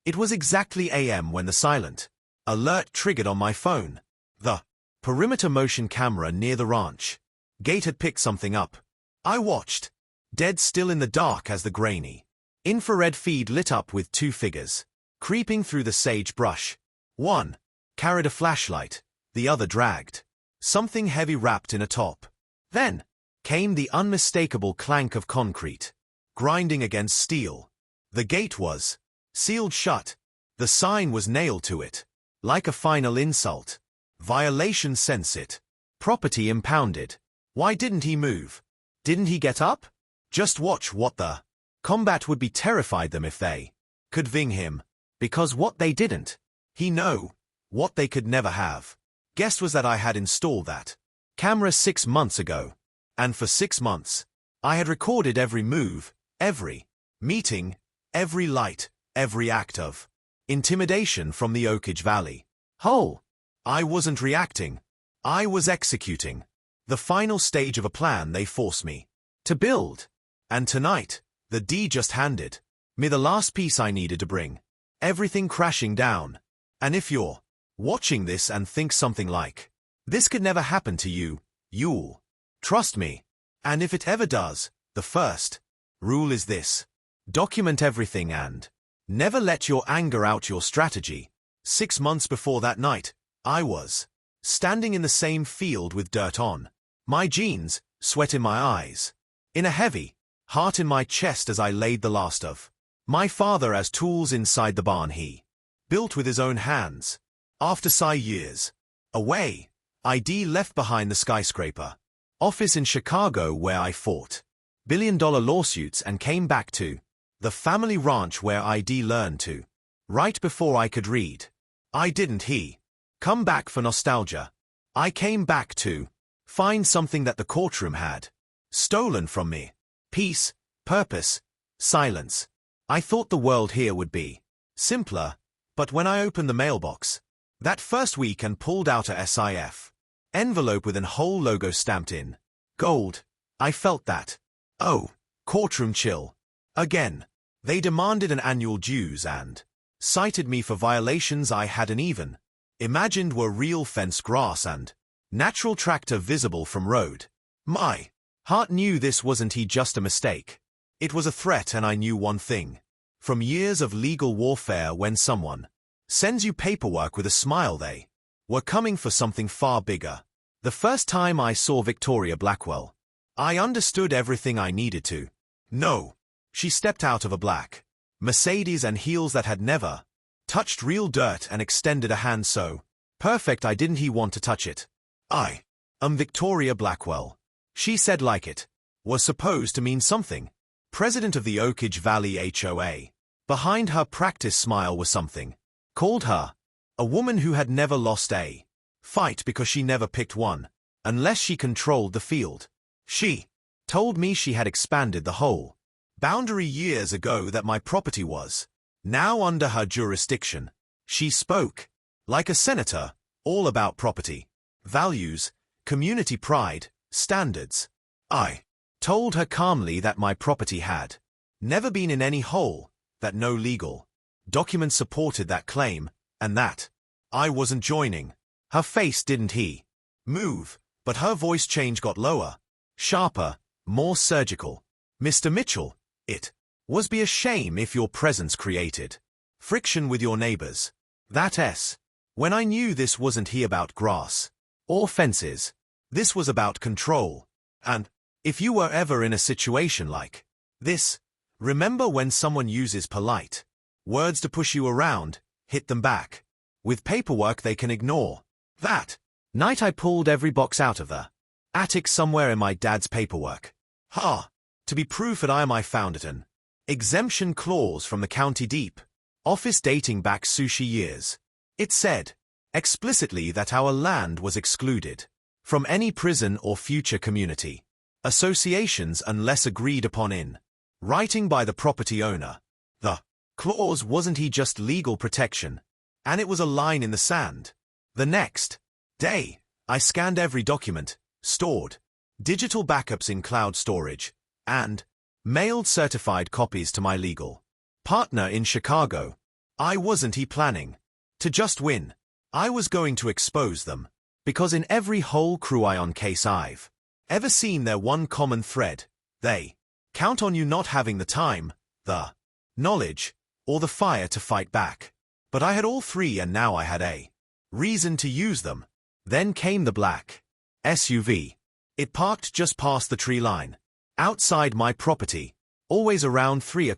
It was exactly AM when the silent alert triggered on my phone. The perimeter motion camera near the ranch gate had picked something up. I watched, dead still in the dark as the grainy infrared feed lit up with two figures creeping through the sagebrush. One carried a flashlight, the other dragged something heavy wrapped in a top. Then came the unmistakable clank of concrete grinding against steel. The gate was sealed shut. The sign was nailed to it, like a final insult. Violation sense it. Property impounded. Why didn't he move? Didn't he get up? Just watch what the combat would be terrified them if they could ving him. Because what they didn't, he know, what they could never have guessed was that I had installed that camera 6 months ago. And for 6 months, I had recorded every move, every meeting, every light, every act of intimidation from the Oakage Valley. I wasn't reacting. I was executing the final stage of a plan they forced me to build. And tonight, the D just handed me the last piece I needed to bring everything crashing down. And if you're watching this and think something like this could never happen to you, you'll trust me. And if it ever does, the first rule is this: document everything and never let your anger out your strategy. 6 months before that night, I was standing in the same field with dirt on my jeans, sweat in my eyes, in a heavy heart in my chest as I laid the last of my father as tools inside the barn he built with his own hands. After years away, ID left behind the skyscraper office in Chicago where I fought billion-dollar lawsuits and came back to the family ranch where ID learned to write before I could read. I didn't come back for nostalgia. I came back to find something that the courtroom had stolen from me: peace, purpose, silence. I thought the world here would be simpler, but when I opened the mailbox that first week and pulled out a SIF envelope with an whole logo stamped in gold, I felt that courtroom chill again. They demanded an annual dues and cited me for violations I hadn't even imagined were real: fenced grass and natural tractor visible from road. My heart knew this wasn't just a mistake. It was a threat, and I knew one thing from years of legal warfare: when someone sends you paperwork with a smile, they were coming for something far bigger. The first time I saw Victoria Blackwell, I understood everything I needed to know. She stepped out of a black Mercedes and heels that had never touched real dirt and extended a hand so perfect I didn't want to touch it. "I am Victoria Blackwell," she said, like it was supposed to mean something. President of the Oakage Valley HOA. Behind her practice smile was something called her a woman who had never lost a fight because she never picked one unless she controlled the field. She told me she had expanded the whole boundary years ago, that my property was now under her jurisdiction. She spoke like a senator, all about property values, community pride, standards. I told her calmly that my property had never been in any hole, that no legal document supported that claim, and that I wasn't joining. Her face didn't move, but her voice change got lower, sharper, more surgical. "Mr. Mitchell, it was be a shame if your presence created friction with your neighbors." When I knew this wasn't about grass or fences. This was about control. And if you were ever in a situation like this, remember, when someone uses polite words to push you around, hit them back with paperwork they can ignore. That night I pulled every box out of the attic somewhere in my dad's paperwork. To be proof that I found it an exemption clause from the county deep office dating back sushi years. It said explicitly that our land was excluded from any prison or future community associations unless agreed upon in writing by the property owner. The clause wasn't just legal protection, and it was a line in the sand. The next day, I scanned every document, stored digital backups in cloud storage, and mailed certified copies to my legal partner in Chicago. I wasn't planning to just win. I was going to expose them. Because in every whole crew ion case I've ever seen, there's one common thread. They count on you not having the time, the knowledge, or the fire to fight back. But I had all three, and now I had a reason to use them. Then came the black SUV. It parked just past the tree line, outside my property, always around 3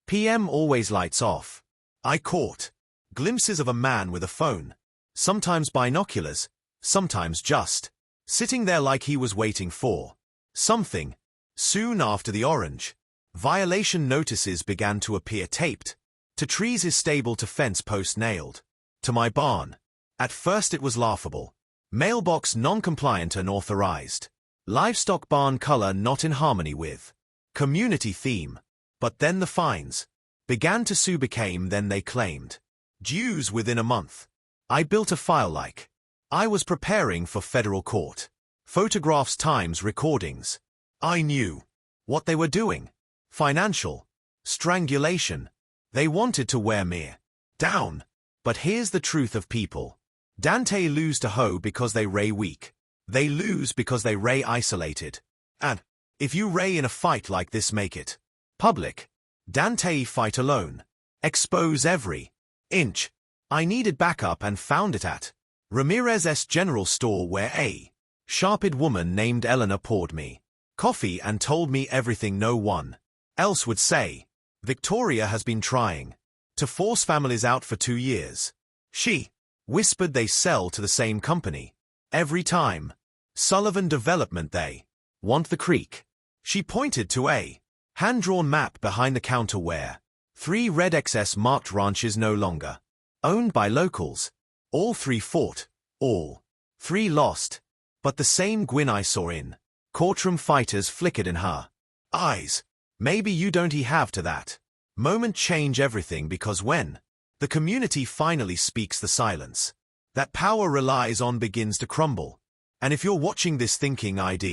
p.m, always lights off. I caught glimpses of a man with a phone, sometimes binoculars, sometimes just sitting there like he was waiting for something. Soon after, the orange violation notices began to appear, taped to trees, his stable to fence post, nailed to my barn. At first it was laughable. Mailbox non-compliant, unauthorized. Livestock barn color not in harmony with community theme. But then the fines began to sue, became then they claimed dues within a month. I built a file like I was preparing for federal court. Photographs times recordings. I knew what they were doing. Financial strangulation. They wanted to wear me down. But here's the truth of people. Dante lose to hoe because they ray weak. They lose because they ray isolated. And if you ray in a fight like this, make it public. Dante fight alone. Expose every inch. I needed backup and found it at Ramirez's general store, where a sharp-eyed woman named Eleanor poured me coffee and told me everything no one else would say. Victoria has been trying to force families out for 2 years. She whispered they sell to the same company every time. Sullivan Development, they want the creek. She pointed to a hand-drawn map behind the counter where 3 red XS marked ranches no longer owned by locals. All 3 fought, all 3 lost. But the same Gwyn I saw in courtroom fighters flickered in her eyes. Maybe you don't have to that moment change everything, because when the community finally speaks, the silence that power relies on begins to crumble. And if you're watching this thinking, I'd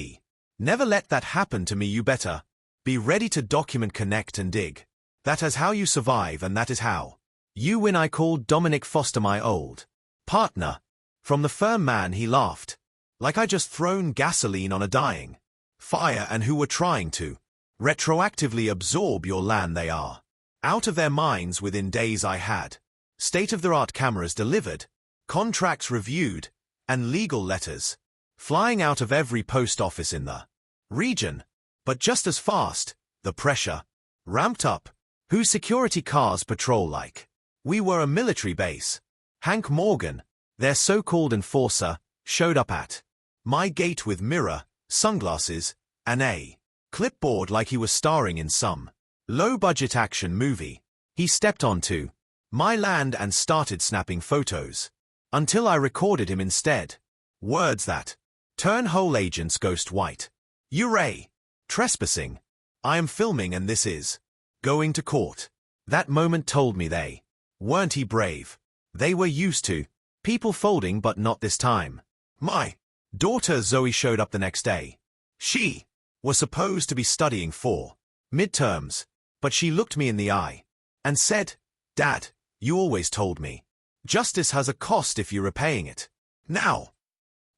never let that happen to me, you better be ready to document, connect, and dig. That is how you survive, and that is how you win. I called Dominic Foster, my old partner from the firm. Man, he laughed like I just thrown gasoline on a dying fire, and who were trying to retroactively absorb your land. They are out of their minds. Within days I had state-of-the-art cameras delivered, contracts reviewed, and legal letters flying out of every post office in the region. But just as fast, the pressure ramped up. Whose security cars patrol like we were a military base. Hank Morgan, their so-called enforcer, showed up at my gate with mirror, sunglasses, and a clipboard like he was starring in some low-budget action movie. He stepped onto my land and started snapping photos until I recorded him instead. Words that turn whole agents ghost white. "You're trespassing. I am filming, and this is going to court." That moment told me they weren't brave. They were used to people folding, but not this time. My daughter Zoe showed up the next day. She was supposed to be studying for midterms, but she looked me in the eye and said, "Dad, you always told me justice has a cost if you're repaying it." Now,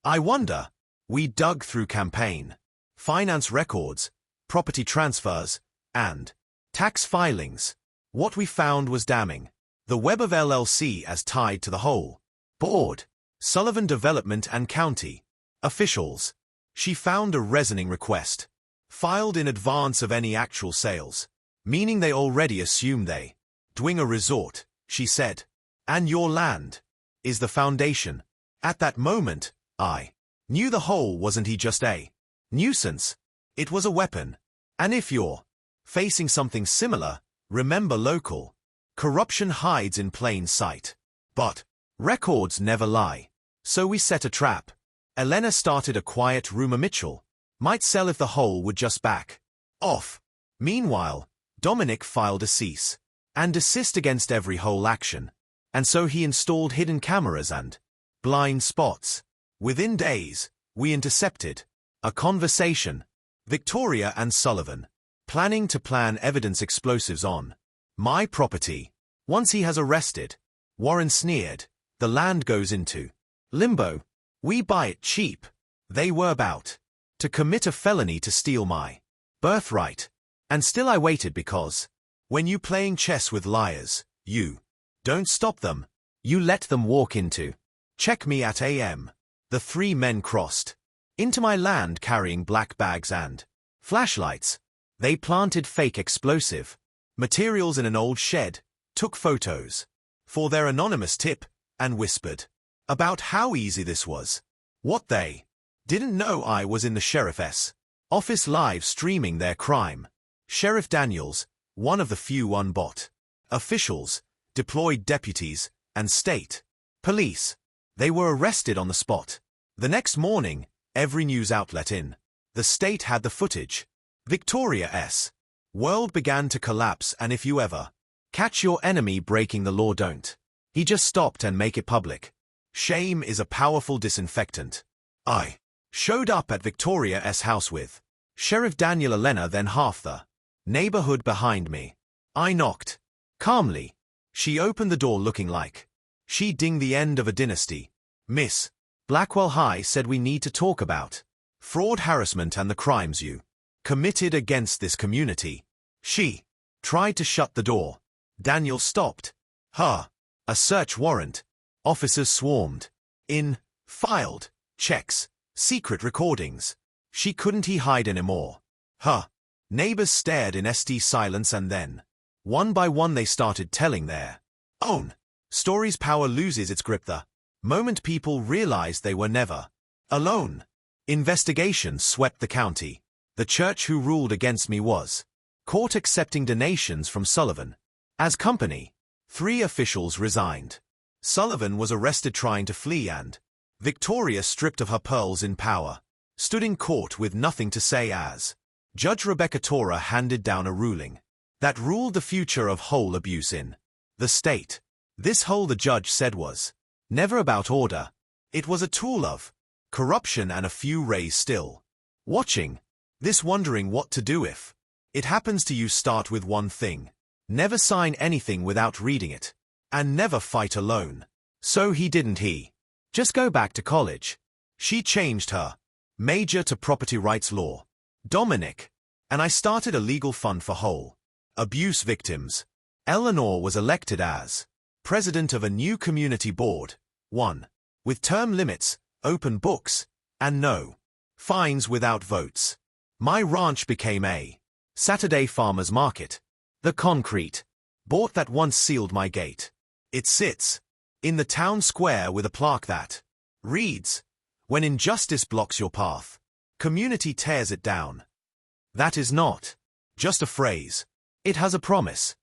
I wonder. We dug through campaign finance records, property transfers, and tax filings. What we found was damning. The web of LLC as tied to the whole board, Sullivan Development and county officials. She found a reasoning request filed in advance of any actual sales, meaning they already assumed they doing a resort, she said. And your land is the foundation. At that moment, I knew the whole wasn't just a nuisance. It was a weapon. And if you're facing something similar, remember, local corruption hides in plain sight. But records never lie. So we set a trap. Elena started a quiet rumor Mitchell might sell if the whole would just back off. Meanwhile, Dominic filed a cease and desist against every whole action. And so he installed hidden cameras and blind spots. Within days, we intercepted a conversation. Victoria and Sullivan planning to plan evidence explosives on my property. Once he has arrested, Warren sneered, the land goes into limbo. We buy it cheap. They were about to commit a felony to steal my birthright. And still I waited because, when you playing chess with liars, you don't stop them. You let them walk into. Check me at AM. The three men crossed into my land carrying black bags and flashlights. They planted fake explosive materials in an old shed, took photos for their anonymous tip, and whispered about how easy this was. What they didn't know I was in the sheriff's office live streaming their crime. Sheriff Daniels, one of the few unbought officials, deployed deputies and state police. They were arrested on the spot. The next morning, every news outlet in the state had the footage. Victoria's world began to collapse, and if you ever catch your enemy breaking the law, don't. He just stopped and make it public. Shame is a powerful disinfectant. I showed up at Victoria's house with Sheriff Daniel Elena, then half the neighborhood behind me. I knocked calmly. She opened the door looking like she dinged the end of a dynasty. Miss Blackwell High said we need to talk about fraud, harassment, and the crimes you committed against this community. She tried to shut the door. Daniel stopped her. A search warrant. Officers swarmed in, filed checks, secret recordings. She couldn't hide anymore. Her neighbors stared in ST silence, and then, one by one, they started telling their own stories. Power loses its grip the moment people realized they were never alone. Investigations swept the county. The church who ruled against me was caught accepting donations from Sullivan. As company, 3 officials resigned. Sullivan was arrested trying to flee, and Victoria, stripped of her pearls in power, stood in court with nothing to say as Judge Rebecca Tora handed down a ruling that ruled the future of whole abuse in the state. This whole, the judge said, was never about order. It was a tool of corruption, and a few rays still watching this, wondering what to do if it happens to you. Start with one thing. Never sign anything without reading it. And never fight alone. So he didn't. He just go back to college. She changed her major to property rights law. Dominic and I started a legal fund for whole abuse victims. Eleanor was elected as president of a new community board, one with term limits, open books, and no fines without votes. My ranch became a Saturday farmers market. The concrete board that once sealed my gate. It sits in the town square with a plaque that reads, "When injustice blocks your path, community tears it down." That is not just a phrase. It has a promise.